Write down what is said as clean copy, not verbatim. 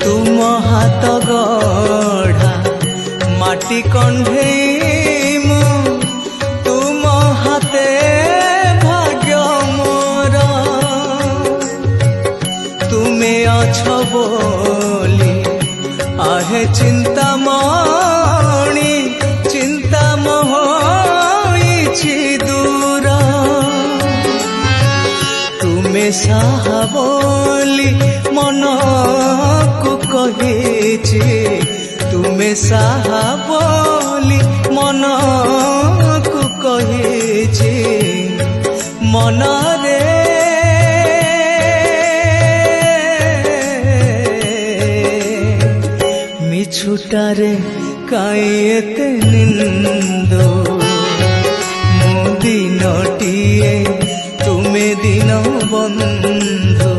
तुम हाथ गढ़ा माटी कंढेई मु तुम हाथे भाग्य मोर तुमे अछ बोली आहे चिंता मणि चिंता मोहिछि दूर तुमे साहा बोली मन को कहिछि तुमे साहा बोली मन को कहिछि मन रे मिछुटारे काई एते निंदो मु दिनटिए तुमे दिन बंधु